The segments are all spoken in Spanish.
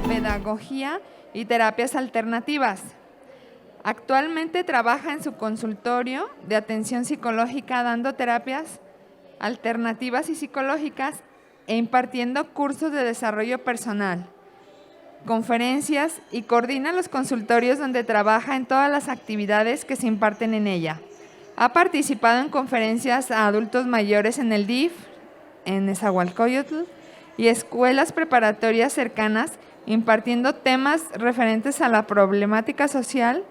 Pedagogía y terapias alternativas. Actualmente trabaja en su consultorio de atención psicológica dando terapias alternativas y psicológicas e impartiendo cursos de desarrollo personal, conferencias y coordina los consultorios donde trabaja en todas las actividades que se imparten en ella. Ha participado en conferencias a adultos mayores en el DIF, en Nezahualcóyotl y escuelas preparatorias cercanas, impartiendo temas referentes a la problemática social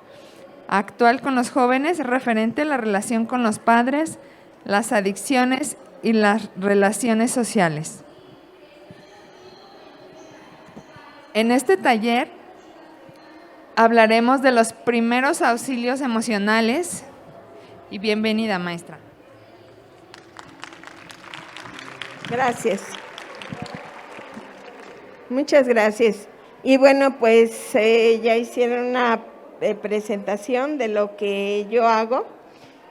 actual con los jóvenes, referente a la relación con los padres, las adicciones y las relaciones sociales. En este taller hablaremos de los primeros auxilios emocionales. Y bienvenida, maestra. Gracias. Muchas gracias. Y bueno, pues ya hicieron una presentación de lo que yo hago.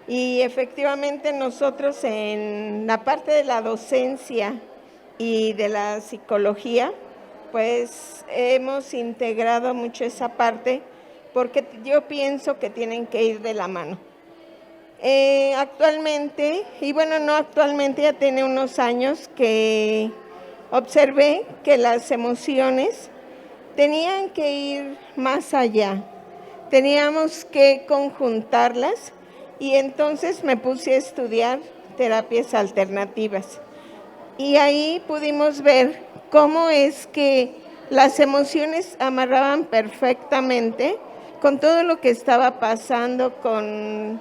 Y efectivamente nosotros en la parte de la docencia y de la psicología, pues hemos integrado mucho esa parte porque yo pienso que tienen que ir de la mano. Actualmente, y bueno, no actualmente, ya tiene unos años que observé que las emociones tenían que ir más allá, teníamos que conjuntarlas y entonces me puse a estudiar terapias alternativas. Y ahí pudimos ver cómo es que las emociones amarraban perfectamente con todo lo que estaba pasando con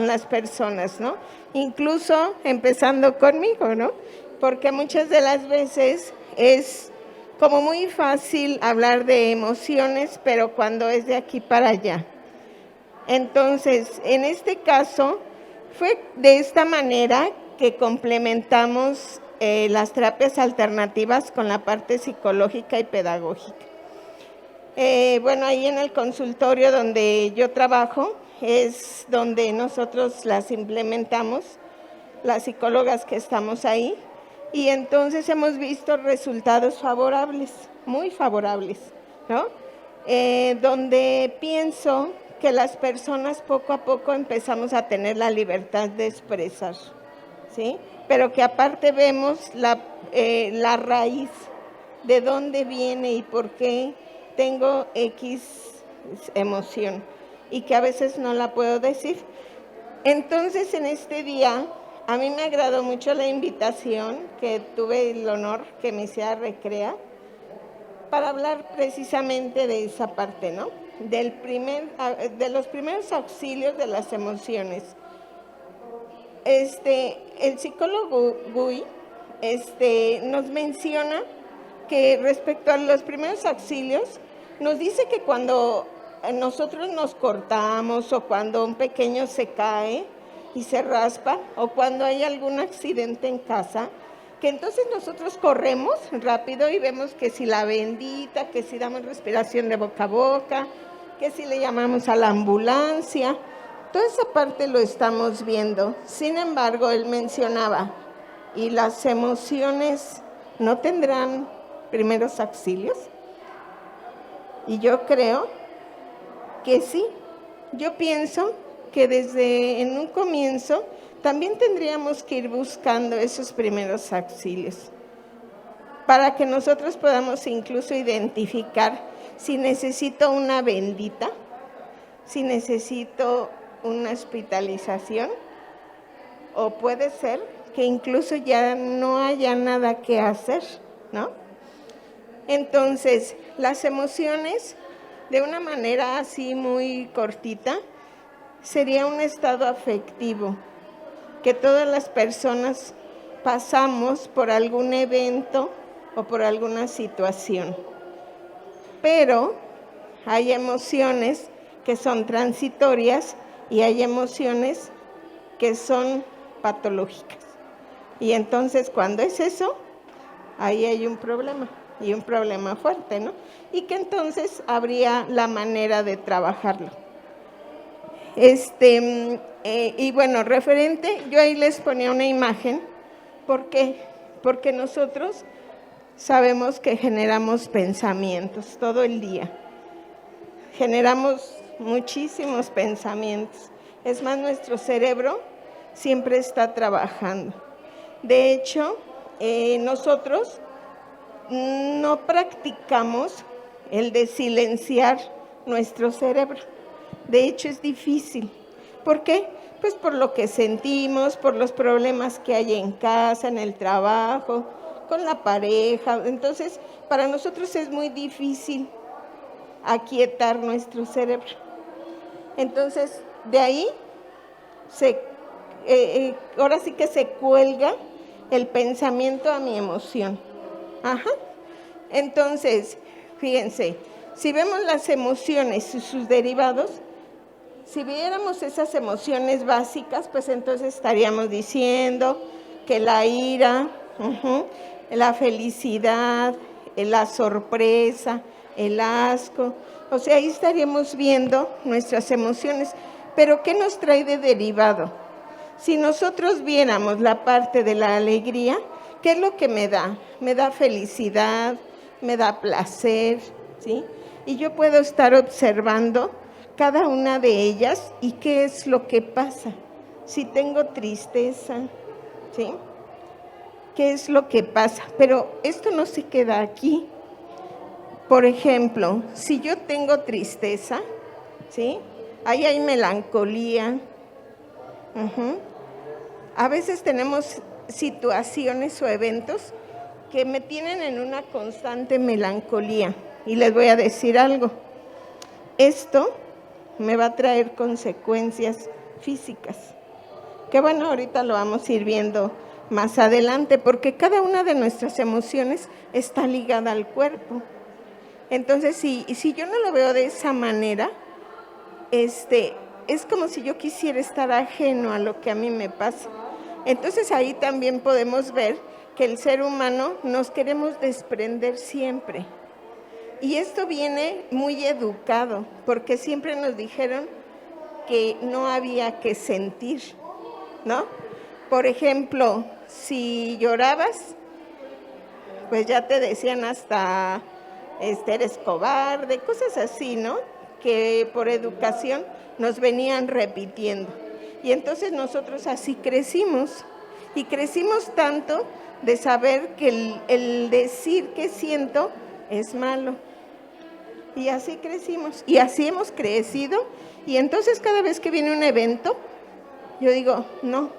las personas, ¿no? Incluso empezando conmigo, ¿no? Porque muchas de las veces es como muy fácil hablar de emociones, pero cuando es de aquí para allá. Entonces, en este caso, fue de esta manera que complementamos las terapias alternativas con la parte psicológica y pedagógica. Bueno, ahí en el consultorio donde yo trabajo es donde nosotros las implementamos, las psicólogas que estamos ahí, y entonces hemos visto resultados favorables, muy favorables, ¿no? Donde pienso que las personas poco a poco empezamos a tener la libertad de expresar, ¿sí? Pero que aparte vemos la raíz de dónde viene y por qué tengo X emoción y que a veces no la puedo decir. Entonces, en este día, a mí me agradó mucho la invitación que tuve el honor que me hiciera Recrea para hablar precisamente de esa parte, ¿no? De los primeros auxilios de las emociones. El psicólogo Guy nos menciona que respecto a los primeros auxilios, nos dice que cuando nosotros nos cortamos o cuando un pequeño se cae y se raspa o cuando hay algún accidente en casa, que entonces nosotros corremos rápido y vemos que si la bendita, que si damos respiración de boca a boca, que si le llamamos a la ambulancia, toda esa parte lo estamos viendo. Sin embargo, él mencionaba, ¿y las emociones no tendrán primeros auxilios? Y yo creo que sí. Yo pienso que desde en un comienzo también tendríamos que ir buscando esos primeros auxilios para que nosotros podamos incluso identificar si necesito una bendita, si necesito una hospitalización, o puede ser que incluso ya no haya nada que hacer, ¿no? Entonces, las emociones, de una manera así muy cortita, sería un estado afectivo que todas las personas pasamos por algún evento o por alguna situación. Pero hay emociones que son transitorias y hay emociones que son patológicas. Y entonces, cuando es eso, ahí hay un problema, y un problema fuerte, ¿no? Y que entonces habría la manera de trabajarlo. Y bueno, referente, yo ahí les ponía una imagen. ¿Por qué? Porque nosotros sabemos que generamos pensamientos todo el día. Generamos muchísimos pensamientos. Es más, nuestro cerebro siempre está trabajando. De hecho, nosotros no practicamos el de silenciar nuestro cerebro. De hecho, es difícil. ¿Por qué? Pues por lo que sentimos, por los problemas que hay en casa, en el trabajo, con la pareja. Entonces, para nosotros es muy difícil aquietar nuestro cerebro. Entonces, de ahí, ahora sí que se cuelga el pensamiento a mi emoción. Ajá. Entonces, fíjense, si vemos las emociones y sus derivados, si viéramos esas emociones básicas, pues entonces estaríamos diciendo que la ira, la felicidad, la sorpresa, el asco, o sea, ahí estaríamos viendo nuestras emociones. Pero ¿qué nos trae de derivado? Si nosotros viéramos la parte de la alegría, ¿qué es lo que me da? Me da felicidad, me da placer, ¿sí? Y yo puedo estar observando cada una de ellas y qué es lo que pasa. Si tengo tristeza, ¿sí? ¿Qué es lo que pasa? Pero esto no se queda aquí. Por ejemplo, si yo tengo tristeza, ¿sí? Ahí hay melancolía. A veces tenemos situaciones o eventos que me tienen en una constante melancolía. Y les voy a decir algo. Esto me va a traer consecuencias físicas. Que bueno, ahorita lo vamos a ir viendo más adelante, porque cada una de nuestras emociones está ligada al cuerpo. Entonces, si yo no lo veo de esa manera, es como si yo quisiera estar ajeno a lo que a mí me pasa. Entonces, ahí también podemos ver que el ser humano nos queremos desprender siempre. Y esto viene muy educado, porque siempre nos dijeron que no había que sentir, ¿no? Por ejemplo, si llorabas, pues ya te decían hasta eres cobarde, cosas así, ¿no? Que por educación nos venían repitiendo. Y entonces nosotros así crecimos, y crecimos tanto de saber que el decir que siento es malo. Y así crecimos, y así hemos crecido, y entonces cada vez que viene un evento, yo digo, no,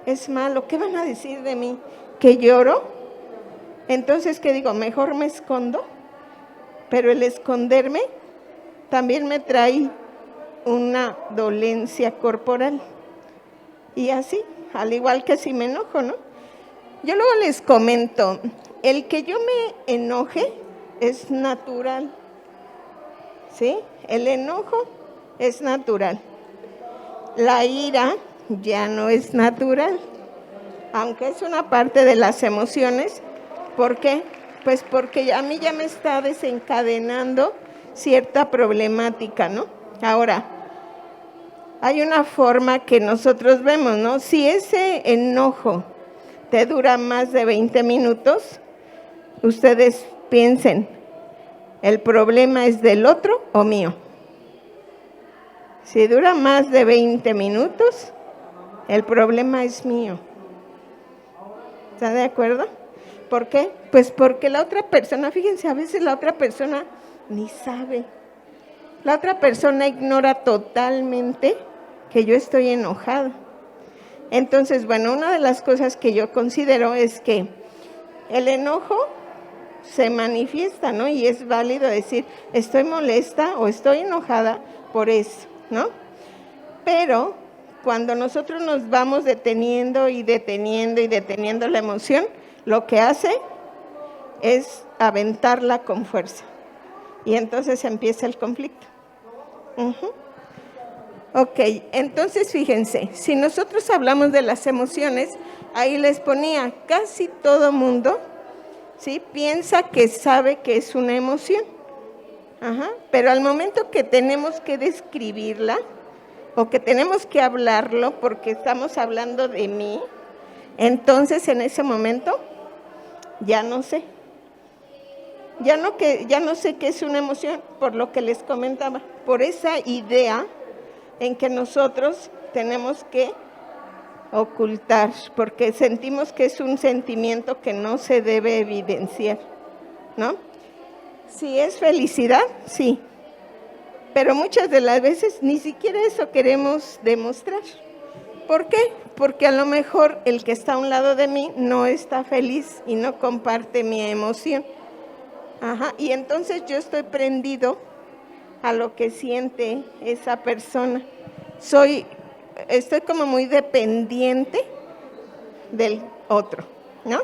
es malo, ¿qué van a decir de mí? ¿Que lloro? Entonces, ¿qué digo? Mejor me escondo, pero el esconderme también me trae una dolencia corporal, y así, al igual que si me enojo, ¿no? Yo luego les comento, el que yo me enoje es natural, ¿sí? El enojo es natural. La ira ya no es natural, aunque es una parte de las emociones. ¿Por qué? Pues porque a mí ya me está desencadenando cierta problemática, ¿no? Ahora, hay una forma que nosotros vemos, ¿no? Si ese enojo te dura más de 20 minutos, ustedes piensen, ¿el problema es del otro o mío? Si dura más de 20 minutos, el problema es mío. ¿Está de acuerdo? ¿Por qué? Pues porque la otra persona, fíjense, a veces la otra persona ni sabe. La otra persona ignora totalmente que yo estoy enojada. Entonces, bueno, una de las cosas que yo considero es que el enojo se manifiesta, ¿no? Y es válido decir, estoy molesta o estoy enojada por eso, ¿no? Pero cuando nosotros nos vamos deteniendo y deteniendo y deteniendo la emoción, lo que hace es aventarla con fuerza. Y entonces empieza el conflicto. Ok, entonces fíjense, si nosotros hablamos de las emociones, ahí les ponía, casi todo mundo ¿sí? Piensa que sabe que es una emoción. Ajá. Pero al momento que tenemos que describirla o que tenemos que hablarlo porque estamos hablando de mí, entonces en ese momento ya no sé. Ya no sé qué es una emoción, por lo que les comentaba, por esa idea en que nosotros tenemos que ocultar, porque sentimos que es un sentimiento que no se debe evidenciar, ¿no? Si es felicidad, sí, pero muchas de las veces ni siquiera eso queremos demostrar. ¿Por qué? Porque a lo mejor el que está a un lado de mí no está feliz y no comparte mi emoción. Ajá, y entonces yo estoy prendido a lo que siente esa persona. Estoy como muy dependiente del otro, ¿no?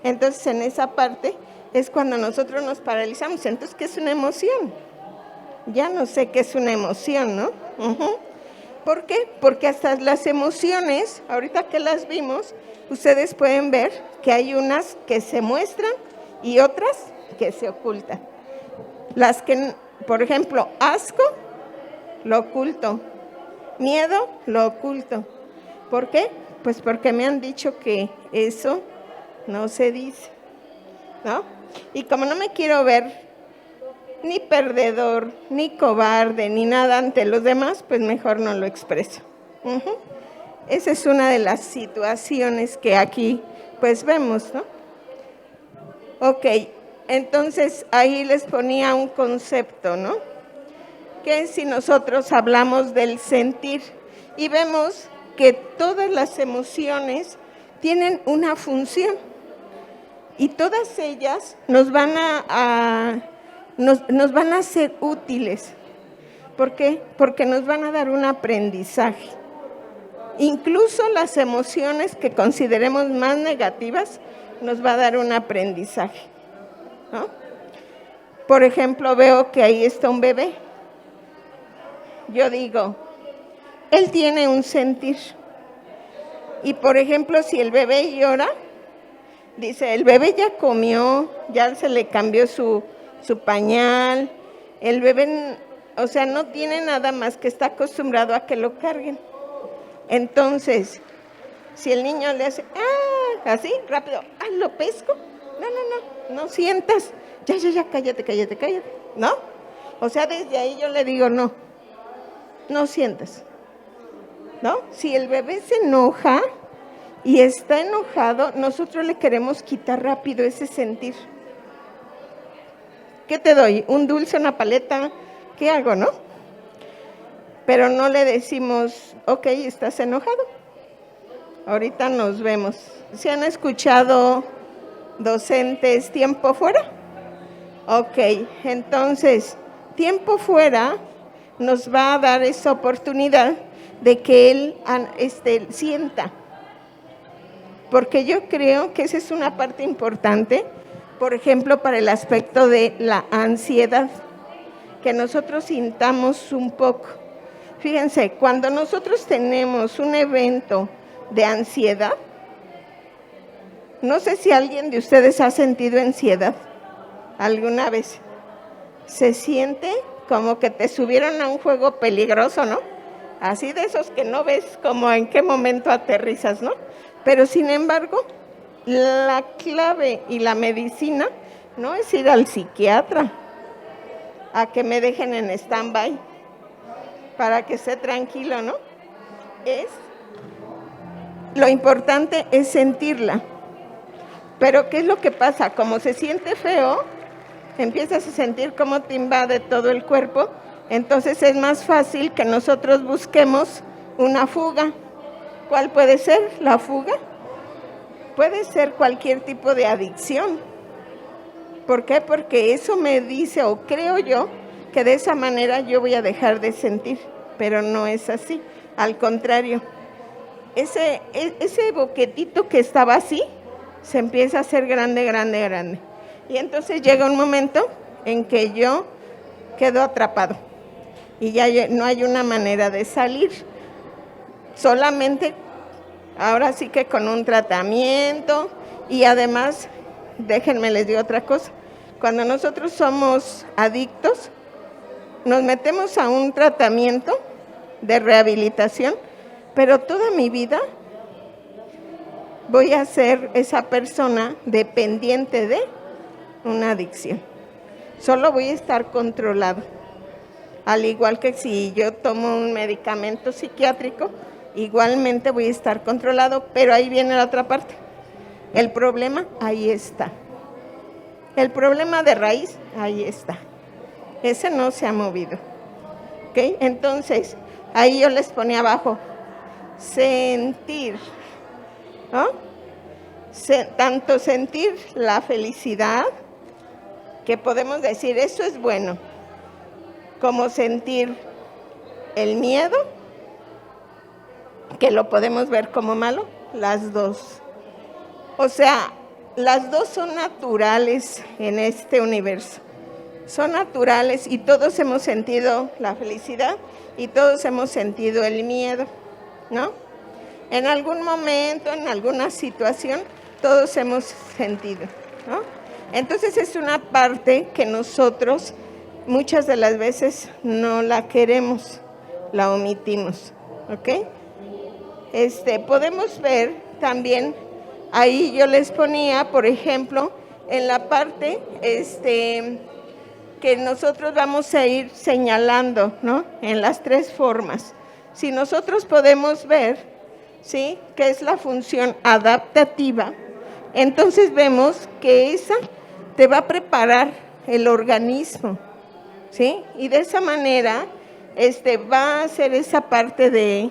Entonces en esa parte es cuando nosotros nos paralizamos. Entonces, ¿qué es una emoción? Ya no sé qué es una emoción, ¿no? ¿Por qué? Porque hasta las emociones, ahorita que las vimos, ustedes pueden ver que hay unas que se muestran y otras que se ocultan. Las que, por ejemplo, asco, lo oculto. Miedo, lo oculto. ¿Por qué? Pues porque me han dicho que eso no se dice, ¿no? Y como no me quiero ver ni perdedor, ni cobarde, ni nada ante los demás, pues mejor no lo expreso. Esa es una de las situaciones que aquí pues vemos, ¿no? Ok, entonces ahí les ponía un concepto, ¿no? Que si nosotros hablamos del sentir y vemos que todas las emociones tienen una función y todas ellas nos van a ser útiles. ¿Por qué? Porque nos van a dar un aprendizaje. Incluso las emociones que consideremos más negativas nos va a dar un aprendizaje, ¿no? Por ejemplo, veo que ahí está un bebé. Yo digo, él tiene un sentir. Y por ejemplo, si el bebé llora, dice, el bebé ya comió, ya se le cambió su pañal, el bebé, o sea, no tiene nada más que está acostumbrado a que lo carguen. Entonces, si el niño le hace, así, rápido, lo pesco, no sientas, ya, cállate, ¿no? O sea, desde ahí yo le digo, no sientas, ¿no? Si el bebé se enoja y está enojado, nosotros le queremos quitar rápido ese sentir. ¿Qué te doy? ¿Un dulce, una paleta? ¿Qué hago, no? Pero no le decimos, ok, estás enojado. Ahorita nos vemos. ¿Se han escuchado docentes tiempo fuera? Ok, entonces, tiempo fuera nos va a dar esa oportunidad de que él sienta. Porque yo creo que esa es una parte importante, por ejemplo, para el aspecto de la ansiedad, que nosotros sintamos un poco. Fíjense, cuando nosotros tenemos un evento de ansiedad, no sé si alguien de ustedes ha sentido ansiedad alguna vez. Se siente como que te subieron a un juego peligroso, ¿no? Así de esos que no ves como en qué momento aterrizas, ¿no? Pero sin embargo, la clave y la medicina no es ir al psiquiatra a que me dejen en stand-by para que esté tranquilo, ¿no? Lo importante es sentirla. Pero ¿qué es lo que pasa? Como se siente feo, empiezas a sentir cómo te invade todo el cuerpo, entonces es más fácil que nosotros busquemos una fuga. ¿Cuál puede ser la fuga? Puede ser cualquier tipo de adicción. ¿Por qué? Porque eso me dice, o creo yo, que de esa manera yo voy a dejar de sentir, pero no es así. Al contrario, ese boquetito que estaba así, se empieza a hacer grande. Y entonces llega un momento en que yo quedo atrapado y ya no hay una manera de salir. Solamente, ahora sí que con un tratamiento y además déjenme les digo otra cosa. Cuando nosotros somos adictos, nos metemos a un tratamiento de rehabilitación, pero toda mi vida voy a ser esa persona dependiente de una adicción. Solo voy a estar controlado. Al igual que si yo tomo un medicamento psiquiátrico, igualmente voy a estar controlado, pero ahí viene la otra parte. El problema, ahí está. El problema de raíz, ahí está. Ese no se ha movido. ¿Ok? Entonces, ahí yo les ponía abajo, sentir, ¿no? Tanto sentir la felicidad, que podemos decir, eso es bueno, como sentir el miedo, que lo podemos ver como malo, las dos. O sea, las dos son naturales en este universo. Son naturales y todos hemos sentido la felicidad y todos hemos sentido el miedo, ¿no? En algún momento, en alguna situación, todos hemos sentido, ¿no? Entonces es una parte que nosotros muchas de las veces no la queremos, la omitimos, ¿ok? Podemos ver también, ahí yo les ponía, por ejemplo, en la parte que nosotros vamos a ir señalando, ¿no? En las tres formas. Si nosotros podemos ver, ¿sí?, qué es la función adaptativa, entonces vemos que esa te va a preparar el organismo, ¿sí? Y de esa manera va a hacer esa parte de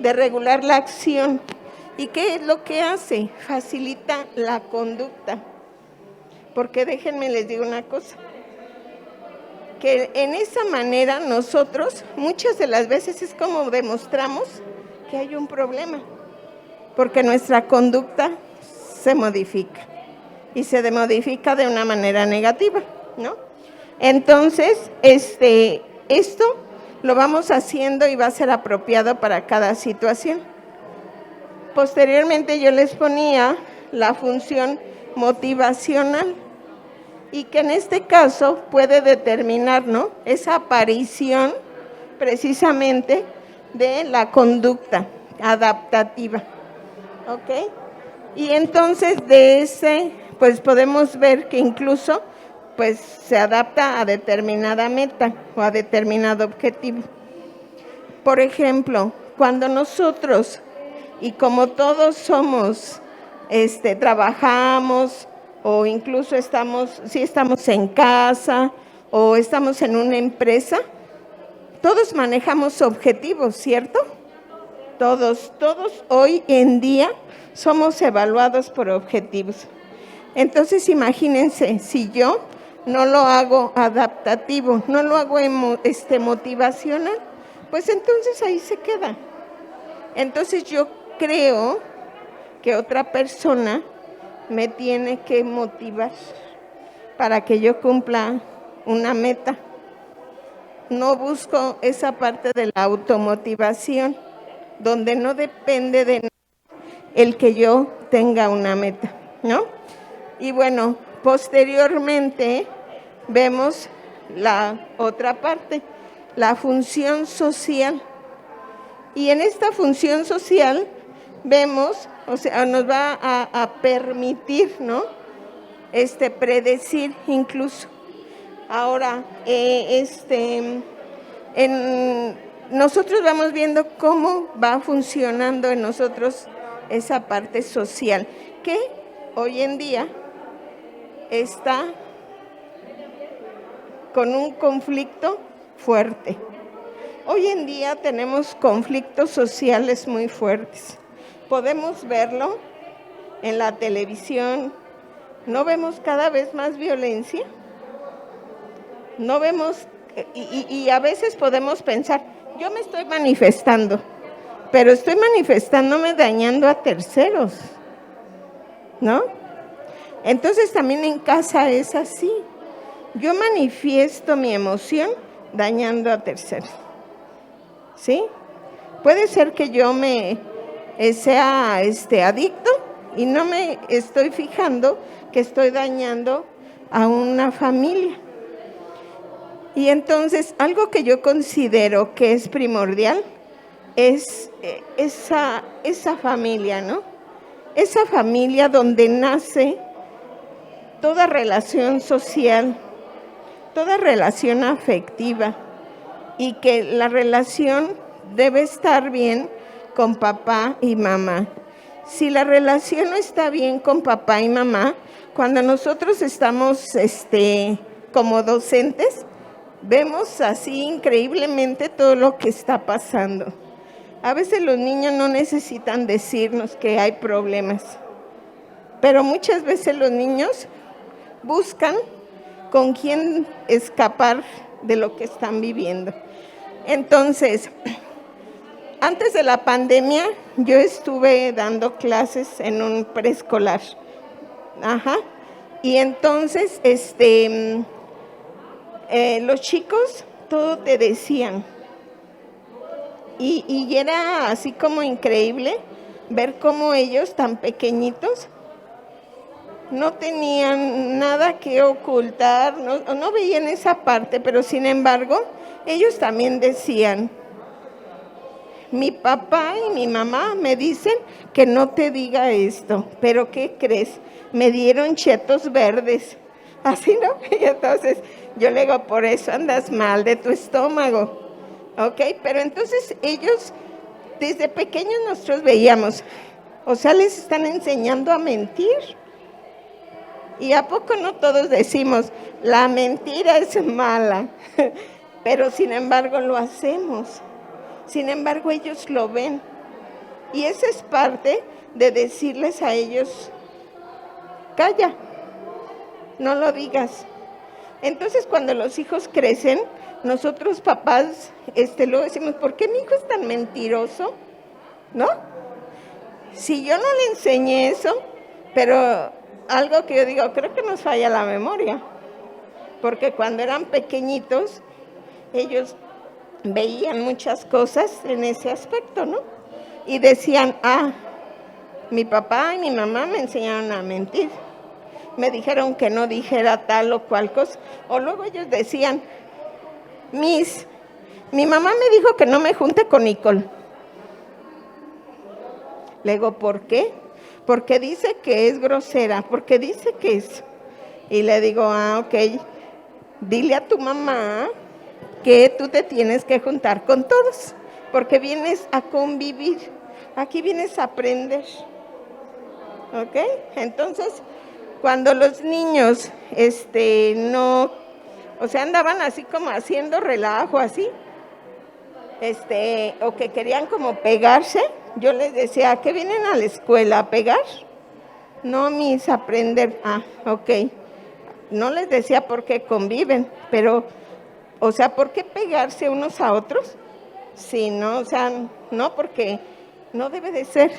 regular la acción. ¿Y qué es lo que hace? Facilita la conducta. Porque déjenme les digo una cosa, que en esa manera nosotros muchas de las veces es como demostramos que hay un problema, porque nuestra conducta se modifica y se modifica de una manera negativa, ¿no? Entonces, esto lo vamos haciendo y va a ser apropiado para cada situación. Posteriormente yo les ponía la función motivacional y que en este caso puede determinar, ¿no?, esa aparición precisamente de la conducta adaptativa, ¿ok? Y entonces de ese, pues podemos ver que incluso pues se adapta a determinada meta o a determinado objetivo. Por ejemplo, cuando nosotros, y como todos somos, trabajamos o incluso si estamos en casa o estamos en una empresa, todos manejamos objetivos, ¿cierto? Todos hoy en día somos evaluados por objetivos. Entonces imagínense, si yo no lo hago adaptativo, no lo hago motivacional, pues entonces ahí se queda. Entonces yo creo que otra persona me tiene que motivar para que yo cumpla una meta. No busco esa parte de la automotivación, donde no depende de el que yo tenga una meta, ¿no? Y bueno, posteriormente vemos la otra parte, la función social. Y en esta función social vemos, o sea, nos va a permitir, ¿no?, predecir incluso. Ahora, nosotros vamos viendo cómo va funcionando en nosotros esa parte social, que hoy en día está con un conflicto fuerte. Hoy en día tenemos conflictos sociales muy fuertes. Podemos verlo en la televisión. ¿No vemos cada vez más violencia? No vemos, y a veces podemos pensar, yo me estoy manifestando, pero estoy manifestándome dañando a terceros, ¿no? Entonces también en casa es así. Yo manifiesto mi emoción dañando a terceros, ¿sí? Puede ser que yo sea adicto y no me estoy fijando que estoy dañando a una familia. Y entonces, algo que yo considero que es primordial es esa familia, ¿no? Esa familia donde nace toda relación social, toda relación afectiva, y que la relación debe estar bien con papá y mamá. Si la relación no está bien con papá y mamá, cuando nosotros estamos como docentes, vemos así increíblemente todo lo que está pasando. A veces los niños no necesitan decirnos que hay problemas, pero muchas veces los niños buscan con quién escapar de lo que están viviendo. Entonces, antes de la pandemia, yo estuve dando clases en un preescolar. Y entonces, los chicos todo te decían. Y era así como increíble ver cómo ellos tan pequeñitos no tenían nada que ocultar, no veían esa parte, pero sin embargo, ellos también decían, mi papá y mi mamá me dicen que no te diga esto, pero ¿qué crees? Me dieron chetos verdes, así, ¿no? Y entonces yo le digo, por eso andas mal de tu estómago, ¿ok? Pero entonces ellos, desde pequeños nosotros veíamos, o sea, les están enseñando a mentir. ¿Y a poco no todos decimos, la mentira es mala? Pero sin embargo lo hacemos. Sin embargo ellos lo ven. Y esa es parte de decirles a ellos, calla, no lo digas. Entonces cuando los hijos crecen, nosotros papás luego decimos, ¿por qué mi hijo es tan mentiroso? ¿No? Si yo no le enseñé eso, pero algo que yo digo, creo que nos falla la memoria, porque cuando eran pequeñitos, ellos veían muchas cosas en ese aspecto, ¿no? Y decían, mi papá y mi mamá me enseñaron a mentir, me dijeron que no dijera tal o cual cosa, o luego ellos decían, mi mamá me dijo que no me junte con Nicole. Le digo, ¿por qué? Porque dice que es grosera, porque dice que es. Y le digo, ok, dile a tu mamá que tú te tienes que juntar con todos, porque vienes a convivir, aquí vienes a aprender, ¿ok? Entonces, cuando los niños, andaban así como haciendo relajo, así, o que querían como pegarse, yo les decía, ¿a qué vienen a la escuela? ¿A pegar? No, mis, aprender. Ok. No les decía por qué conviven, pero, ¿por qué pegarse unos a otros? Sí, no, no, porque no debe de ser.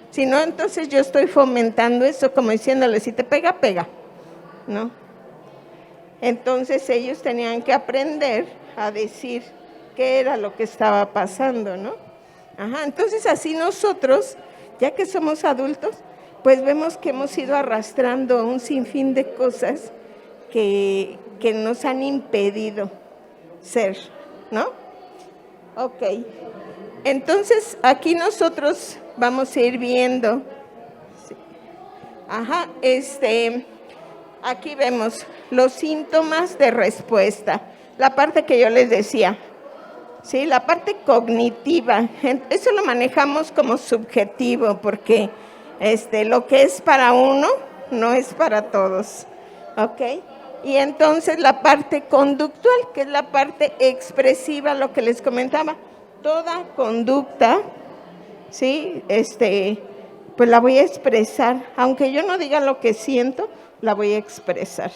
Si no, entonces yo estoy fomentando eso, como diciéndole, si te pega, pega, ¿no? Entonces ellos tenían que aprender a decir qué era lo que estaba pasando, ¿no? Entonces así nosotros, ya que somos adultos, pues vemos que hemos ido arrastrando un sinfín de cosas que nos han impedido ser, ¿no? Ok. Entonces aquí nosotros vamos a ir viendo. Aquí vemos los síntomas de respuesta, la parte que yo les decía. Sí, la parte cognitiva, eso lo manejamos como subjetivo, porque lo que es para uno no es para todos, ¿ok? Y entonces la parte conductual, que es la parte expresiva, lo que les comentaba, toda conducta, ¿sí? Pues la voy a expresar, aunque yo no diga lo que siento, la voy a expresar,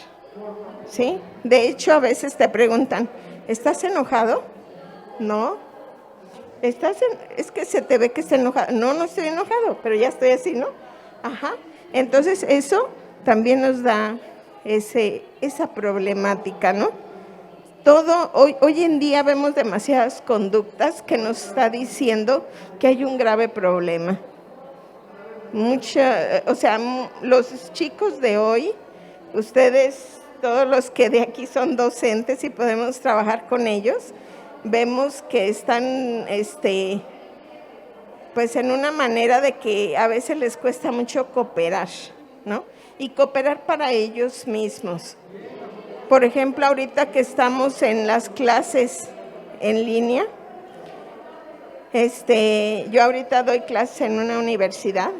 ¿sí? De hecho, a veces te preguntan, ¿estás enojado? No, es que se te ve que estás enojado. No, no estoy enojado, pero ya estoy así, ¿no? Entonces eso también nos da esa problemática, ¿no? Hoy en día vemos demasiadas conductas que nos está diciendo que hay un grave problema. o sea, los chicos de hoy, ustedes, todos los que de aquí son docentes y podemos trabajar con ellos, vemos que están, pues en una manera de que a veces les cuesta mucho cooperar, ¿no? Y cooperar para ellos mismos. Por ejemplo, ahorita que estamos en las clases en línea, yo ahorita doy clases en una universidad.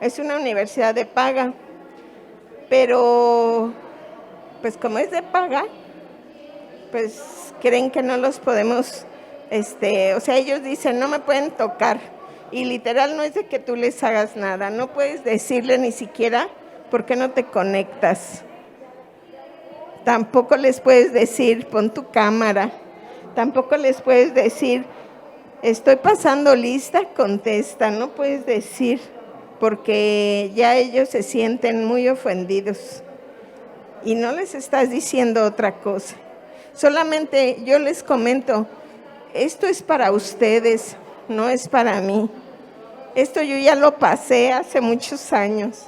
Es una universidad de paga, pero pues como es de paga, pues creen que no los podemos, o sea, ellos dicen no me pueden tocar, y literal no es de que tú les hagas nada, no puedes decirle ni siquiera por qué no te conectas. Tampoco les puedes decir pon tu cámara, tampoco les puedes decir estoy pasando lista, contesta, no puedes decir, porque ya ellos se sienten muy ofendidos y no les estás diciendo otra cosa. Solamente yo les comento, esto es para ustedes, no es para mí. Esto yo ya lo pasé hace muchos años,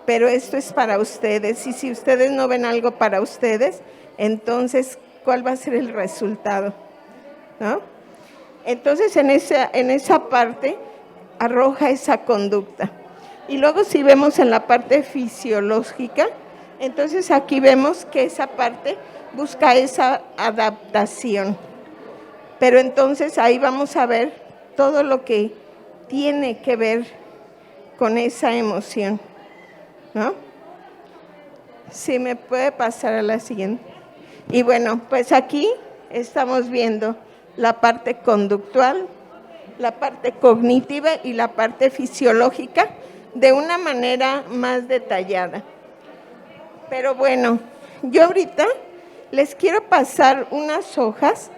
pero esto es para ustedes, y si ustedes no ven algo para ustedes, entonces, ¿cuál va a ser el resultado? ¿No? Entonces, en esa parte, arroja esa conducta. Y luego si vemos en la parte fisiológica, entonces aquí vemos que esa parte busca esa adaptación. Pero entonces ahí vamos a ver todo lo que tiene que ver con esa emoción, ¿no? Si me puede pasar a la siguiente. Y bueno, pues aquí estamos viendo la parte conductual, la parte cognitiva y la parte fisiológica de una manera más detallada. Pero bueno, yo ahorita les quiero pasar unas hojas,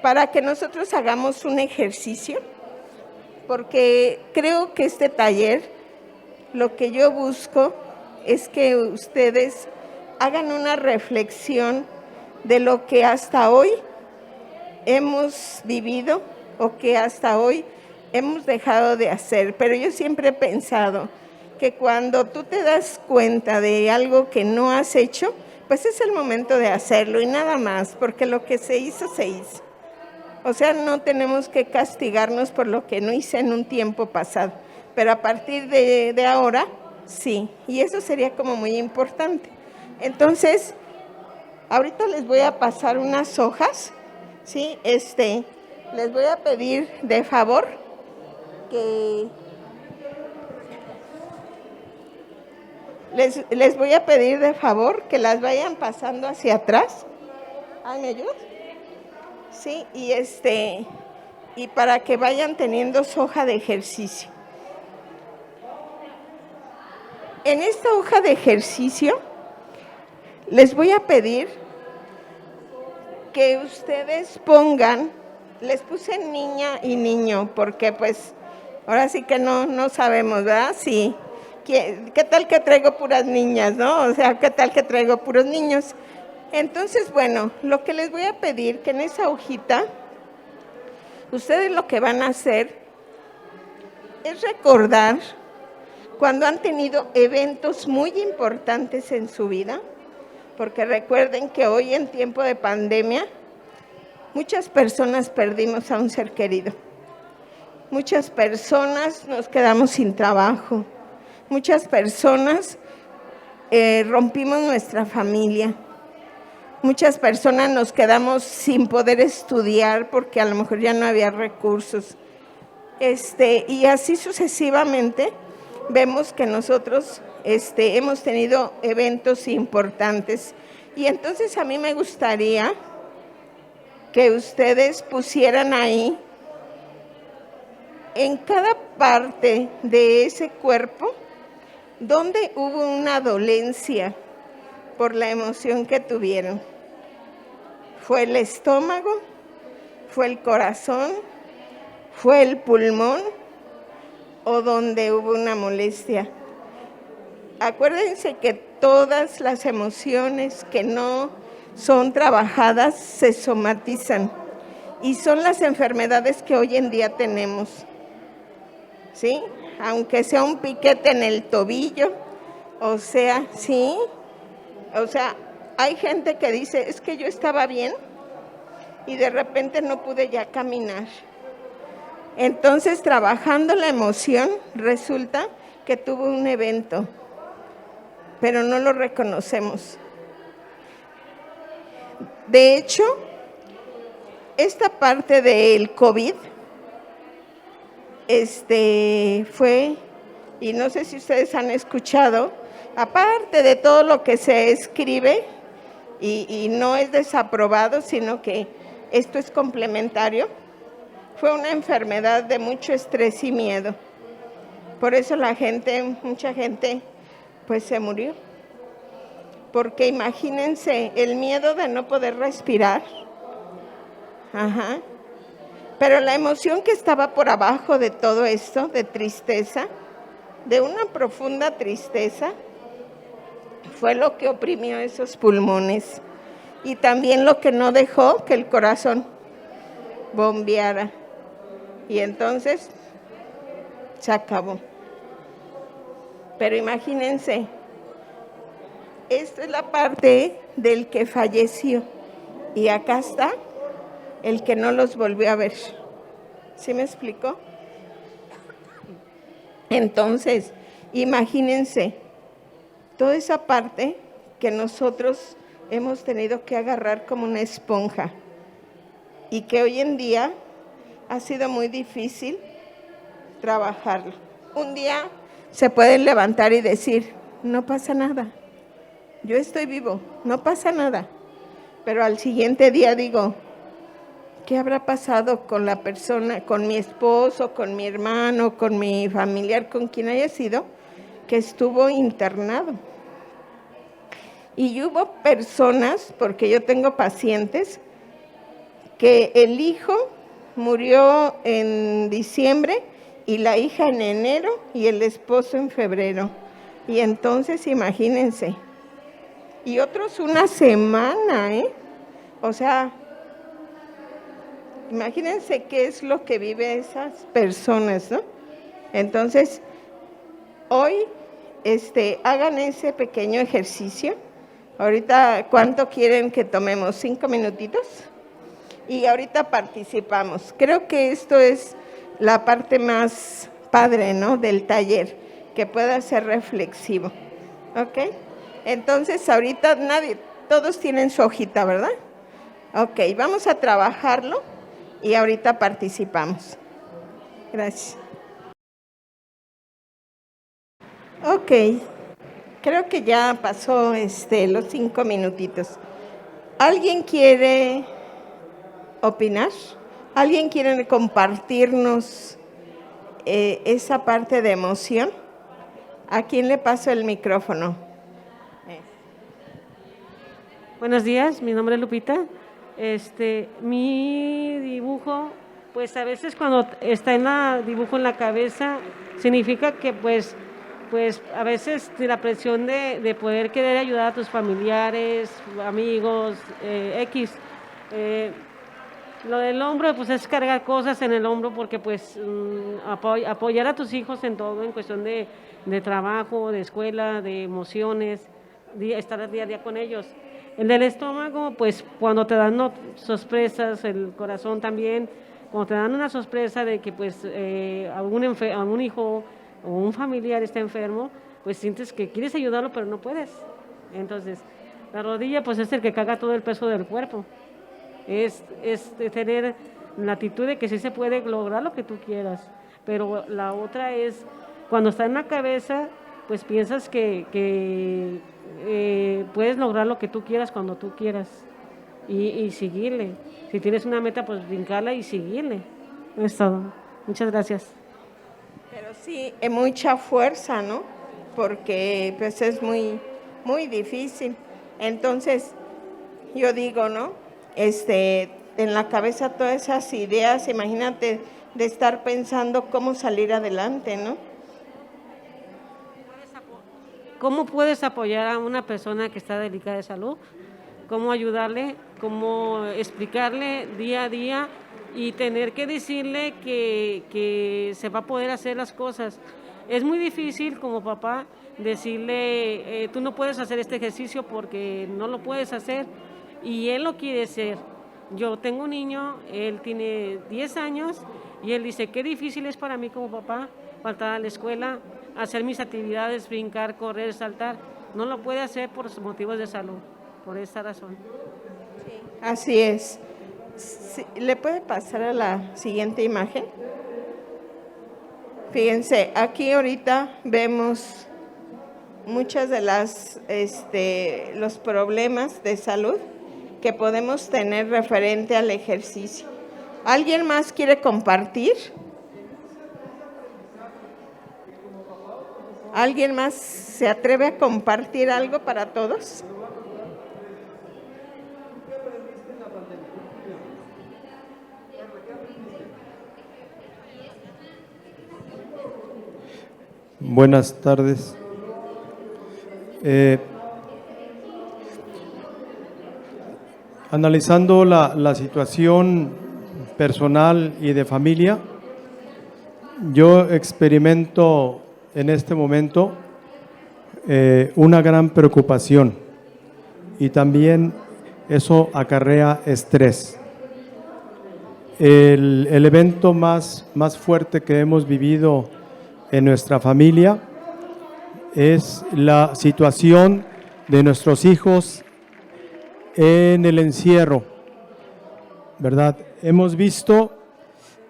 para que nosotros hagamos un ejercicio, porque creo que este taller, lo que yo busco es que ustedes hagan una reflexión de lo que hasta hoy hemos vivido o que hasta hoy hemos dejado de hacer. Pero yo siempre he pensado que cuando tú te das cuenta de algo que no has hecho, pues es el momento de hacerlo y nada más, porque lo que se hizo, se hizo. O sea, no tenemos que castigarnos por lo que no hice en un tiempo pasado, pero a partir de ahora, sí, y eso sería como muy importante. Entonces, ahorita les voy a pasar unas hojas, ¿sí? Les voy a pedir de favor que les voy a pedir de favor que las vayan pasando hacia atrás. ¿Ay, me ayudas? Sí, y para que vayan teniendo su hoja de ejercicio. En esta hoja de ejercicio les voy a pedir que ustedes pongan, les puse niña y niño, porque pues ahora sí que no sabemos, ¿verdad? Sí. ¿Qué tal que traigo puras niñas, no? O sea, ¿qué tal que traigo puros niños? Entonces, bueno, lo que les voy a pedir, que en esa hojita, ustedes lo que van a hacer es recordar cuando han tenido eventos muy importantes en su vida, porque recuerden que hoy en tiempo de pandemia, muchas personas perdimos a un ser querido. Muchas personas nos quedamos sin trabajo. Muchas personas rompimos nuestra familia. Muchas personas nos quedamos sin poder estudiar porque a lo mejor ya no había recursos. Y así sucesivamente vemos que nosotros hemos tenido eventos importantes. Y entonces a mí me gustaría que ustedes pusieran ahí, en cada parte de ese cuerpo, donde hubo una dolencia por la emoción que tuvieron. ¿Fue el estómago? ¿Fue el corazón? ¿Fue el pulmón? ¿O donde hubo una molestia? Acuérdense que todas las emociones que no son trabajadas se somatizan y son las enfermedades que hoy en día tenemos. ¿sí? Aunque sea un piquete en el tobillo, o sea, sí, o sea, hay gente que dice, es que yo estaba bien y de repente no pude ya caminar. Entonces, trabajando la emoción, resulta que tuvo un evento, pero no lo reconocemos. De hecho, esta parte del COVID, fue, y no sé si ustedes han escuchado, aparte de todo lo que se escribe, y no es desaprobado, sino que esto es complementario, fue una enfermedad de mucho estrés y miedo. Por eso mucha gente, pues se murió. Porque imagínense el miedo de no poder respirar. Ajá. Pero la emoción que estaba por abajo de todo esto, de tristeza, de una profunda tristeza, fue lo que oprimió esos pulmones y también lo que no dejó que el corazón bombeara. Y entonces se acabó. Pero imagínense, esta es la parte del que falleció y acá está el que no los volvió a ver. ¿Sí me explico? Entonces, imagínense toda esa parte que nosotros hemos tenido que agarrar como una esponja y que hoy en día ha sido muy difícil trabajarlo. Un día se pueden levantar y decir, no pasa nada, yo estoy vivo, no pasa nada. Pero al siguiente día digo, ¿qué habrá pasado con la persona, con mi esposo, con mi hermano, con mi familiar, con quien haya sido, que estuvo internado? Y hubo personas, porque yo tengo pacientes, que el hijo murió en diciembre y la hija en enero y el esposo en febrero. Y entonces imagínense. Y otros una semana, ¿eh? O sea, imagínense qué es lo que viven esas personas, ¿no? Entonces, hoy, hagan ese pequeño ejercicio. Ahorita, ¿cuánto quieren que tomemos? 5 minutitos. Y ahorita participamos. Creo que esto es la parte más padre, ¿no?, del taller, que pueda ser reflexivo. ¿Ok? Entonces, ahorita todos tienen su hojita, ¿verdad? Ok, vamos a trabajarlo y ahorita participamos. Gracias. Ok, creo que ya pasó los 5 minutitos. ¿Alguien quiere opinar? ¿Alguien quiere compartirnos esa parte de emoción? ¿A quién le paso el micrófono? Buenos días, mi nombre es Lupita. Mi dibujo, pues a veces cuando está dibujo en la cabeza, significa que pues a veces la presión de poder querer ayudar a tus familiares, amigos, X. Lo del hombro, pues es cargar cosas en el hombro porque pues apoyar a tus hijos en todo, en cuestión de trabajo, de escuela, de emociones, estar día a día con ellos. El del estómago, pues cuando te dan sorpresas, el corazón también, cuando te dan una sorpresa de que pues algún hijo o un familiar está enfermo, pues sientes que quieres ayudarlo pero no puedes. Entonces, la rodilla pues es el que carga todo el peso del cuerpo. Es tener la actitud de que sí se puede lograr lo que tú quieras, pero la otra es cuando está en la cabeza, pues piensas que puedes lograr lo que tú quieras cuando tú quieras y seguirle. Si tienes una meta, pues brincarla y seguirle. Es todo. Muchas gracias. Pero sí, mucha fuerza, ¿no? Porque pues es muy, muy difícil. Entonces, yo digo, ¿no? En la cabeza todas esas ideas, imagínate de estar pensando cómo salir adelante, ¿no? ¿Cómo puedes apoyar a una persona que está delicada de salud? ¿Cómo ayudarle? ¿Cómo explicarle día a día y tener que decirle que se va a poder hacer las cosas. Es muy difícil como papá decirle, tú no puedes hacer este ejercicio porque no lo puedes hacer, y él lo quiere hacer. Yo tengo un niño, él tiene 10 años y él dice, qué difícil es para mí como papá faltar a la escuela, hacer mis actividades, brincar, correr, saltar. No lo puede hacer por motivos de salud, por esta razón. Así es. Sí, ¿le puede pasar a la siguiente imagen? Fíjense, aquí ahorita vemos muchas de los problemas de salud que podemos tener referente al ejercicio. ¿Alguien más quiere compartir? ¿Alguien más se atreve a compartir algo para todos? Buenas tardes. Analizando la situación personal y de familia, yo experimento en este momento una gran preocupación, y también eso acarrea estrés. El evento más fuerte que hemos vivido en nuestra familia es la situación de nuestros hijos en el encierro, ¿verdad? Hemos visto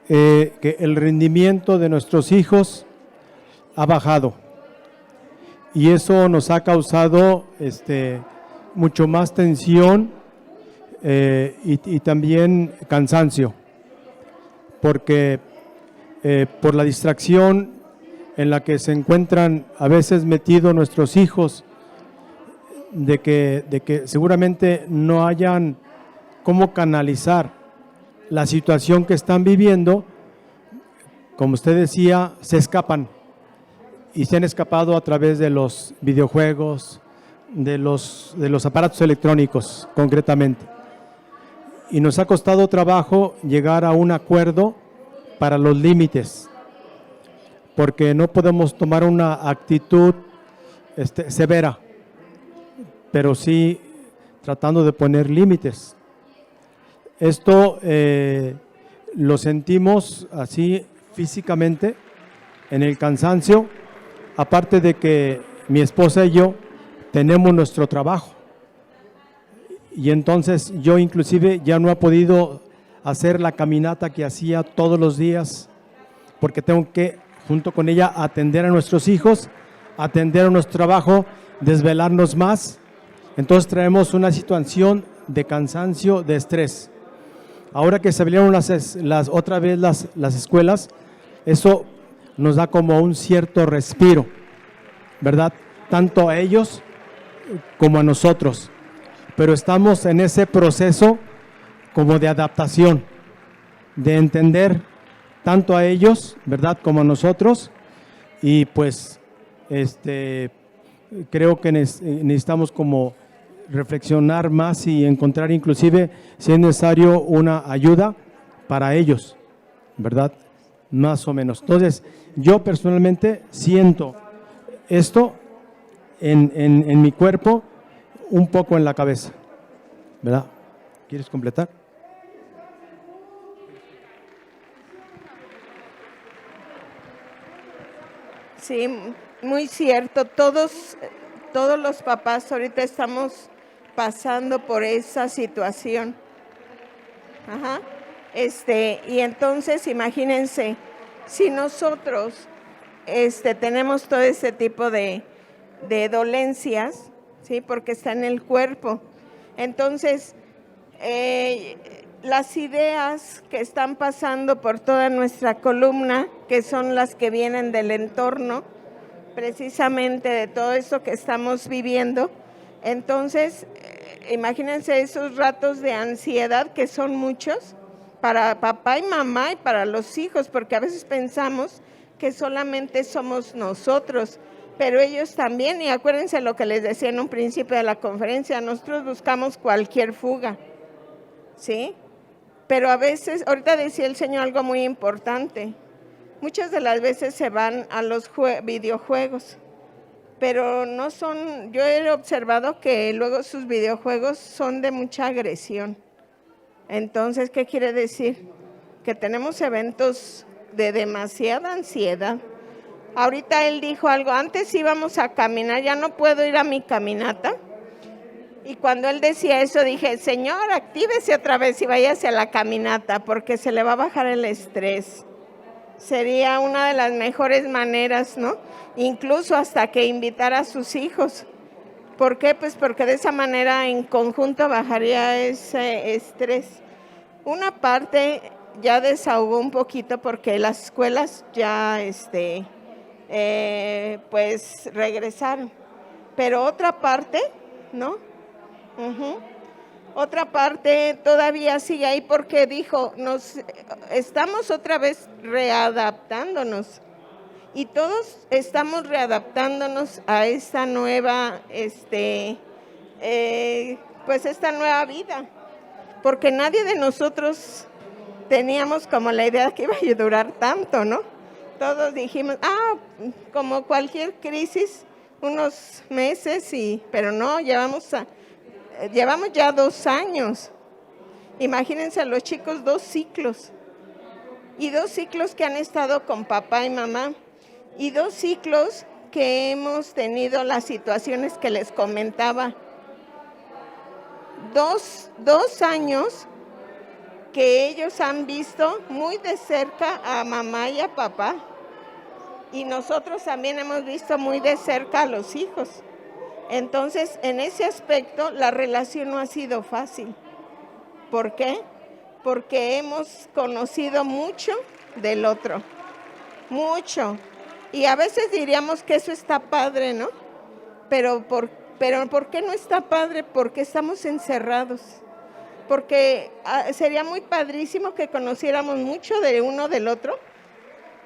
que el rendimiento de nuestros hijos ha bajado, y eso nos ha causado mucho más tensión y también cansancio, porque por la distracción en la que se encuentran a veces metidos nuestros hijos, de que seguramente no hayan cómo canalizar la situación que están viviendo. Como usted decía, se escapan, y se han escapado a través de los videojuegos, de los aparatos electrónicos concretamente. Y nos ha costado trabajo llegar a un acuerdo para los límites, porque no podemos tomar una actitud severa, pero sí tratando de poner límites. Esto lo sentimos así físicamente, en el cansancio, aparte de que mi esposa y yo tenemos nuestro trabajo, y entonces yo inclusive ya no he podido hacer la caminata que hacía todos los días, porque tengo que, junto con ella, atender a nuestros hijos, atender a nuestro trabajo, desvelarnos más. Entonces traemos una situación de cansancio, de estrés. Ahora que se abrieron otra vez las escuelas, eso nos da como un cierto respiro, ¿verdad? Tanto a ellos como a nosotros. Pero estamos en ese proceso como de adaptación, de entender tanto a ellos, ¿verdad?, como a nosotros. Y pues creo que necesitamos como reflexionar más y encontrar, inclusive si es necesario, una ayuda para ellos, ¿verdad?, más o menos. Entonces yo personalmente siento esto en mi cuerpo, un poco en la cabeza, ¿verdad? ¿Quieres completar? Sí, muy cierto. Todos los papás ahorita estamos pasando por esa situación. Ajá. Y entonces imagínense, si nosotros tenemos todo ese tipo de dolencias, ¿sí?, porque está en el cuerpo. Entonces, las ideas que están pasando por toda nuestra columna, que son las que vienen del entorno, precisamente de todo esto que estamos viviendo, entonces, imagínense esos ratos de ansiedad, que son muchos, para papá y mamá y para los hijos, porque a veces pensamos que solamente somos nosotros, pero ellos también. Y acuérdense lo que les decía en un principio de la conferencia, nosotros buscamos cualquier fuga, ¿sí? pero a veces, ahorita decía el Señor algo muy importante, muchas de las veces se van a los videojuegos, pero no son, yo he observado que luego sus videojuegos son de mucha agresión. Entonces, ¿qué quiere decir? Que tenemos eventos de demasiada ansiedad. Ahorita él dijo algo, antes íbamos a caminar, ya no puedo ir a mi caminata. Y cuando él decía eso, dije, Señor, actívese otra vez y váyase a la caminata, porque se le va a bajar el estrés. Sería una de las mejores maneras, ¿no? Incluso hasta que invitar a sus hijos. ¿Por qué? Pues porque de esa manera en conjunto bajaría ese estrés. Una parte ya desahogó un poquito porque las escuelas ya pues regresaron. Pero otra parte, ¿no? Otra parte todavía sigue ahí porque dijo, estamos otra vez readaptándonos. Y todos estamos readaptándonos a esta nueva, pues esta nueva vida. Porque nadie de nosotros teníamos como la idea que iba a durar tanto, ¿no? Todos dijimos, como cualquier crisis, unos meses, pero no, llevamos ya 2 años. Imagínense los chicos, 2 ciclos. Y 2 ciclos que han estado con papá y mamá. Y 2 ciclos que hemos tenido las situaciones que les comentaba. 2 años que ellos han visto muy de cerca a mamá y a papá. Y nosotros también hemos visto muy de cerca a los hijos. Entonces, en ese aspecto, la relación no ha sido fácil. ¿Por qué? Porque hemos conocido mucho del otro. Mucho. Y a veces diríamos que eso está padre, ¿no? Pero ¿por qué no está padre? Porque estamos encerrados. Porque sería muy padrísimo que conociéramos mucho de uno del otro,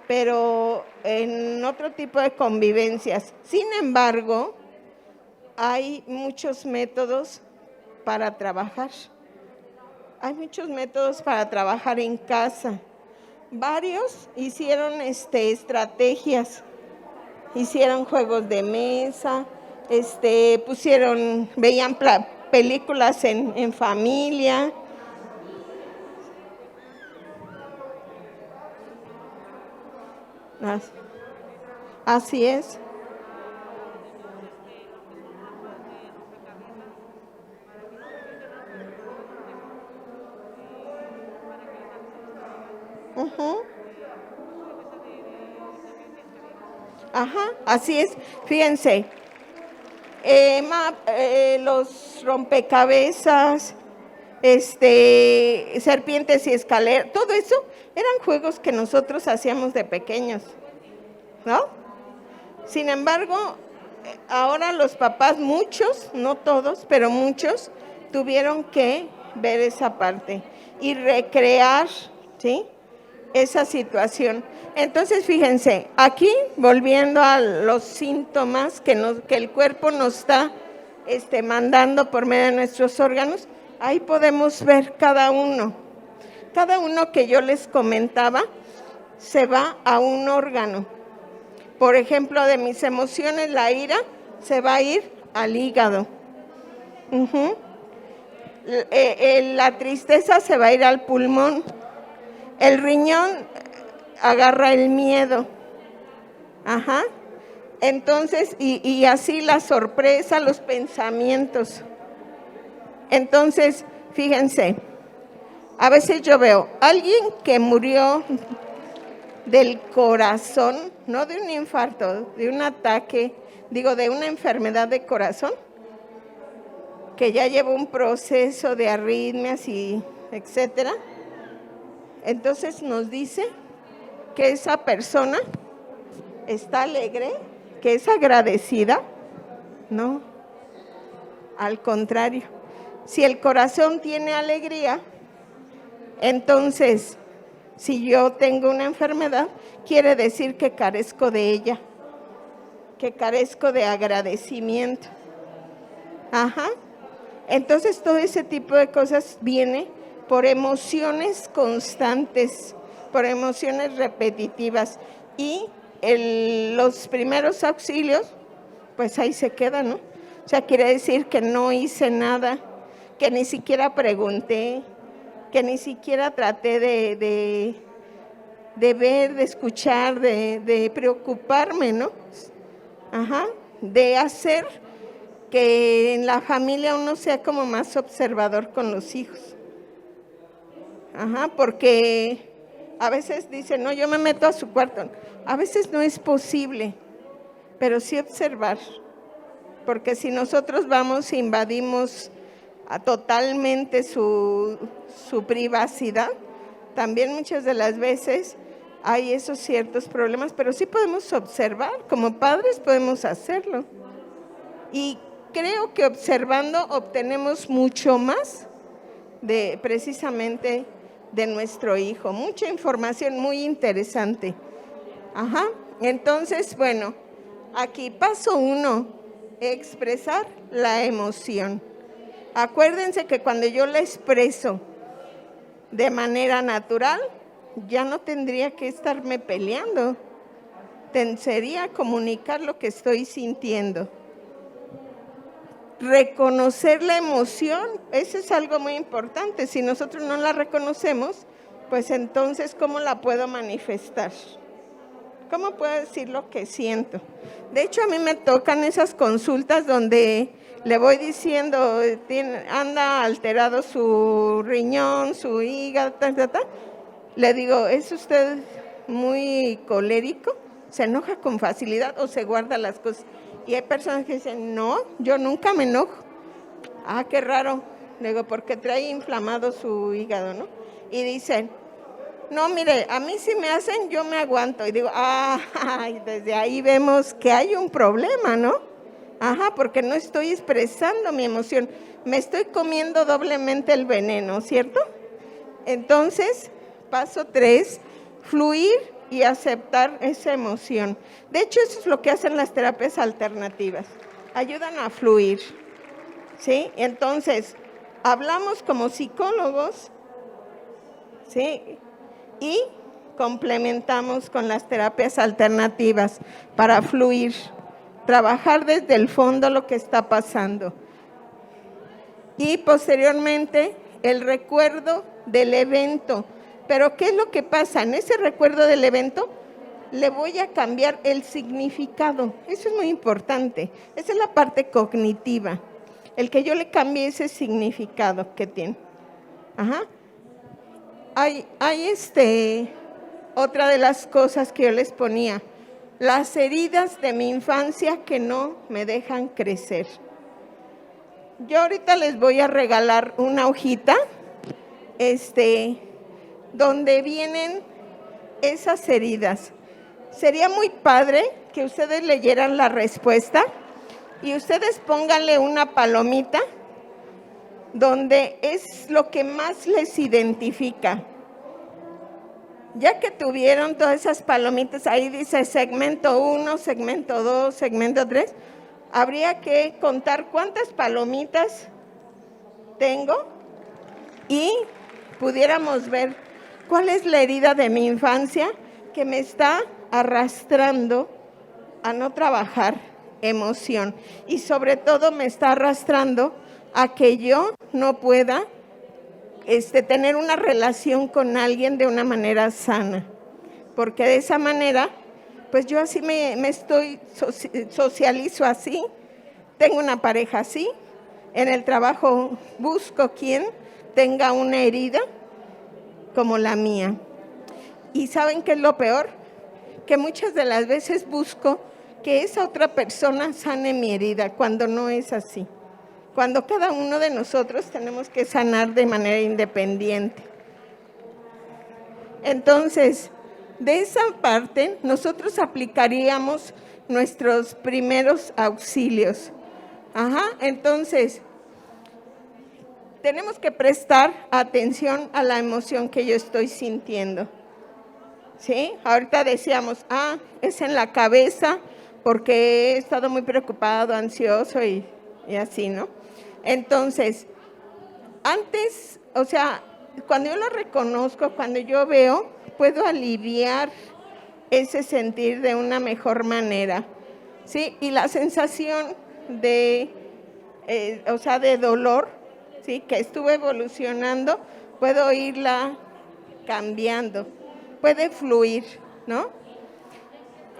pero en otro tipo de convivencias. Sin embargo, hay muchos métodos para trabajar. Hay muchos métodos para trabajar en casa. Varios hicieron estrategias, hicieron juegos de mesa, veían películas en familia. Así es. Así es. Fíjense, los rompecabezas, serpientes y escaleras, todo eso eran juegos que nosotros hacíamos de pequeños, ¿no? Sin embargo, ahora los papás, muchos, no todos, pero muchos, tuvieron que ver esa parte y recrear, ¿sí?, esa situación. Entonces, fíjense, aquí, volviendo a los síntomas que el cuerpo nos está mandando por medio de nuestros órganos, ahí podemos ver cada uno. Cada uno que yo les comentaba se va a un órgano. Por ejemplo, de mis emociones, la ira se va a ir al hígado. La tristeza se va a ir al pulmón. El riñón agarra el miedo. Entonces, y así la sorpresa, los pensamientos. Entonces, fíjense, a veces yo veo a alguien que murió del corazón, no de un infarto, de un ataque, de una enfermedad de corazón, que ya lleva un proceso de arritmias y etcétera. Entonces nos dice que esa persona está alegre, que es agradecida. No, al contrario. Si el corazón tiene alegría, entonces, si yo tengo una enfermedad, quiere decir que carezco de ella, que carezco de agradecimiento. Entonces, todo ese tipo de cosas viene por emociones constantes, por emociones repetitivas. Y los primeros auxilios, pues ahí se quedan, ¿no? O sea, quiere decir que no hice nada, que ni siquiera pregunté, que ni siquiera traté de ver, de escuchar, de preocuparme, ¿no? Ajá, de hacer que en la familia uno sea como más observador con los hijos. Ajá, porque a veces dicen, no, yo me meto a su cuarto. A veces no es posible, pero sí observar. Porque si nosotros vamos e invadimos totalmente su privacidad, también muchas de las veces hay esos ciertos problemas, pero sí podemos observar, como padres podemos hacerlo. Y creo que observando obtenemos mucho más precisamente de nuestro hijo, mucha información muy interesante. Ajá, entonces, bueno, aquí paso 1, expresar la emoción. Acuérdense que cuando yo la expreso de manera natural, ya no tendría que estarme peleando, sería comunicar lo que estoy sintiendo. Reconocer la emoción, eso es algo muy importante. Si nosotros no la reconocemos, pues entonces, ¿cómo la puedo manifestar? ¿Cómo puedo decir lo que siento? De hecho, a mí me tocan esas consultas donde le voy diciendo, anda alterado su riñón, su hígado, Le digo, ¿es usted muy colérico? ¿Se enoja con facilidad o se guarda las cosas? Y hay personas que dicen, no, yo nunca me enojo. Ah, qué raro. Le digo, porque trae inflamado su hígado, ¿no? Y dicen, no, mire, a mí si me hacen, yo me aguanto. Y digo, desde ahí vemos que hay un problema, ¿no? Ajá, porque no estoy expresando mi emoción. Me estoy comiendo doblemente el veneno, ¿cierto? Entonces, paso 3, fluir y aceptar esa emoción. De hecho, eso es lo que hacen las terapias alternativas. Ayudan a fluir, ¿sí? Entonces, hablamos como psicólogos, ¿sí? Y complementamos con las terapias alternativas para fluir, trabajar desde el fondo lo que está pasando. Y posteriormente, el recuerdo del evento. Pero ¿qué es lo que pasa? En ese recuerdo del evento le voy a cambiar el significado. Eso es muy importante. Esa es la parte cognitiva. El que yo le cambie ese significado que tiene. Ajá. Hay otra de las cosas que yo les ponía. Las heridas de mi infancia que no me dejan crecer. Yo ahorita les voy a regalar una hojita, donde vienen esas heridas. Sería muy padre que ustedes leyeran la respuesta y ustedes pónganle una palomita donde es lo que más les identifica. Ya que tuvieron todas esas palomitas, ahí dice segmento 1, segmento 2, segmento 3, habría que contar cuántas palomitas tengo y pudiéramos ver cuál es la herida de mi infancia que me está arrastrando a no trabajar emoción y sobre todo me está arrastrando a que yo no pueda tener una relación con alguien de una manera sana, porque de esa manera, pues yo así me socializo así, tengo una pareja así, en el trabajo busco quien tenga una herida como la mía. ¿Y saben qué es lo peor? Que muchas de las veces busco que esa otra persona sane mi herida, cuando no es así. Cuando cada uno de nosotros tenemos que sanar de manera independiente. Entonces, de esa parte, nosotros aplicaríamos nuestros primeros auxilios. Ajá, entonces, tenemos que prestar atención a la emoción que yo estoy sintiendo. ¿Sí? Ahorita decíamos, es en la cabeza porque he estado muy preocupado, ansioso y así, ¿no? Entonces, antes, cuando yo lo reconozco, cuando yo veo, puedo aliviar ese sentir de una mejor manera, ¿sí? Y la sensación de, de dolor, ¿sí? Que estuve evolucionando, puedo irla cambiando, puede fluir, ¿no?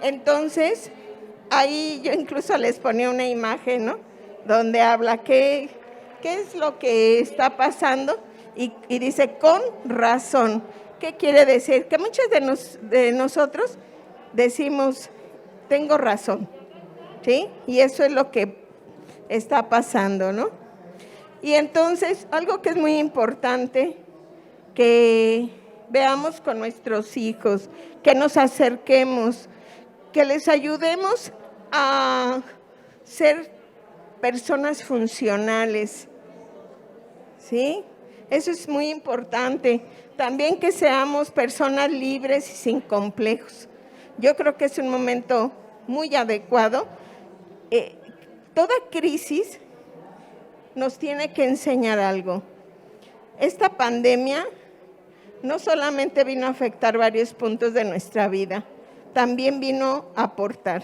Entonces, ahí yo incluso les ponía una imagen, ¿no? Donde habla qué es lo que está pasando y dice, con razón. ¿Qué quiere decir? Que muchos de nosotros decimos, tengo razón, ¿sí? Y eso es lo que está pasando, ¿no? Y entonces, algo que es muy importante, que veamos con nuestros hijos, que nos acerquemos, que les ayudemos a ser personas funcionales, ¿sí? Eso es muy importante. También que seamos personas libres y sin complejos. Yo creo que es un momento muy adecuado. Toda crisis nos tiene que enseñar algo. Esta pandemia no solamente vino a afectar varios puntos de nuestra vida, también vino a aportar.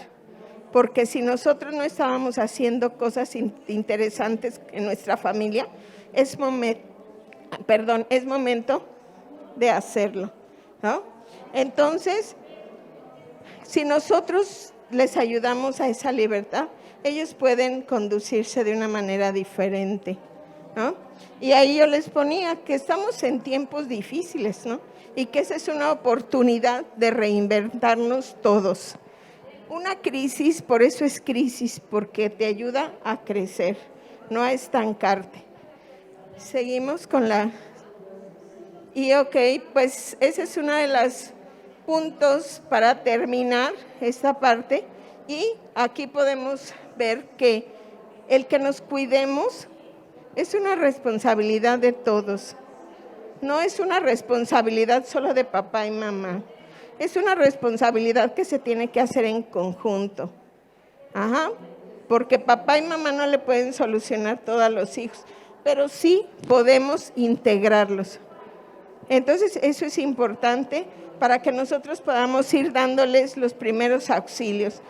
Porque si nosotros no estábamos haciendo cosas interesantes en nuestra familia, es momento de hacerlo, ¿no? Entonces, si nosotros les ayudamos a esa libertad, ellos pueden conducirse de una manera diferente, ¿no? Y ahí yo les ponía que estamos en tiempos difíciles, ¿no? Y que esa es una oportunidad de reinventarnos todos. Una crisis, por eso es crisis, porque te ayuda a crecer, no a estancarte. Seguimos con la... Y pues ese es uno de los puntos para terminar esta parte. Y aquí podemos ver que el que nos cuidemos es una responsabilidad de todos. No es una responsabilidad solo de papá y mamá. Es una responsabilidad que se tiene que hacer en conjunto. Porque papá y mamá no le pueden solucionar todo a los hijos, pero sí podemos integrarlos. Entonces, eso es importante para que nosotros podamos ir dándoles los primeros auxilios.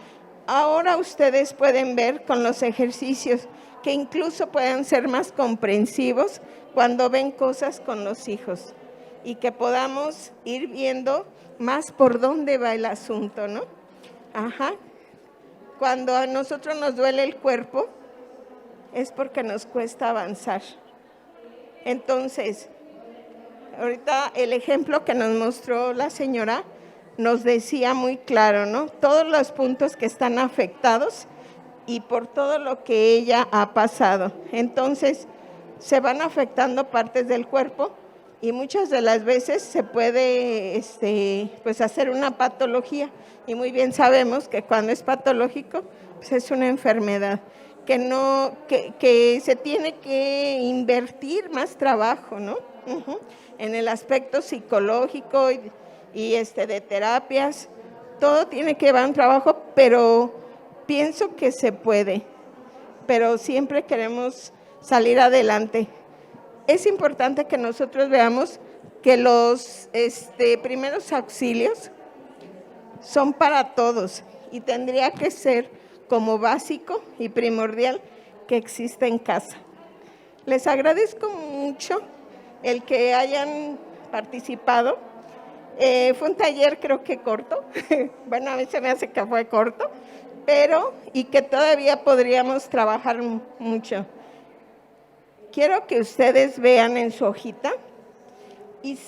Ahora ustedes pueden ver con los ejercicios que incluso puedan ser más comprensivos cuando ven cosas con los hijos y que podamos ir viendo más por dónde va el asunto, ¿no? Cuando a nosotros nos duele el cuerpo, es porque nos cuesta avanzar. Entonces, ahorita el ejemplo que nos mostró la señora nos decía muy claro, ¿no? Todos los puntos que están afectados y por todo lo que ella ha pasado. Entonces, se van afectando partes del cuerpo y muchas de las veces se puede pues hacer una patología. Y muy bien sabemos que cuando es patológico, pues es una enfermedad que se tiene que invertir más trabajo, ¿no? En el aspecto psicológico y de terapias, todo tiene que llevar un trabajo, pero pienso que se puede, pero siempre queremos salir adelante. Es importante que nosotros veamos que los primeros auxilios son para todos y tendría que ser como básico y primordial que exista en casa. Les agradezco mucho el que hayan participado. Fue un taller creo que corto, bueno, a mí se me hace que fue corto, y que todavía podríamos trabajar mucho. Quiero que ustedes vean en su hojita y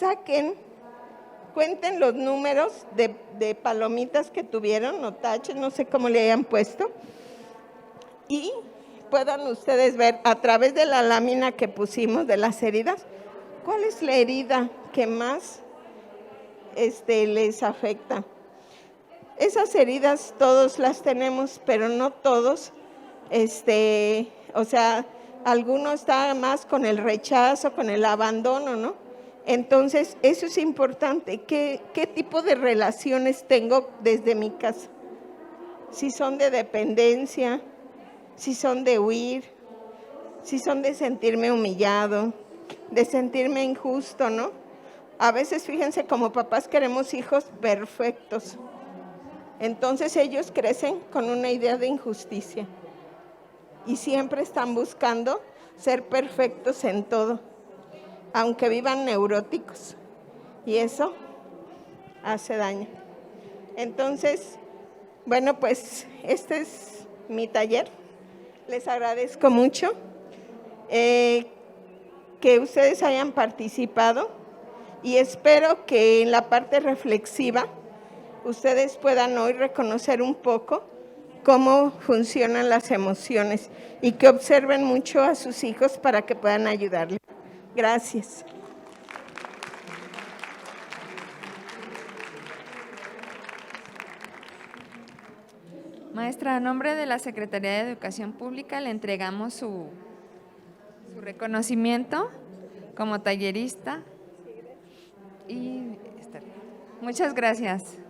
cuenten los números de palomitas que tuvieron, o taches, no sé cómo le hayan puesto, y puedan ustedes ver a través de la lámina que pusimos de las heridas, cuál es la herida que más les afecta. Esas heridas todos las tenemos, pero no todos, alguno está más con el rechazo, con el abandono, ¿no? Entonces, eso es importante. ¿Qué tipo de relaciones tengo desde mi casa? Si son de dependencia, si son de huir, si son de sentirme humillado, de sentirme injusto, ¿no? A veces, fíjense, como papás queremos hijos perfectos. Entonces ellos crecen con una idea de injusticia y siempre están buscando ser perfectos en todo, aunque vivan neuróticos, y eso hace daño. Entonces, bueno, pues este es mi taller. Les agradezco mucho que ustedes hayan participado y espero que en la parte reflexiva ustedes puedan hoy reconocer un poco cómo funcionan las emociones y que observen mucho a sus hijos para que puedan ayudarles. Gracias. Maestra, a nombre de la Secretaría de Educación Pública le entregamos su reconocimiento como tallerista. Y muchas gracias.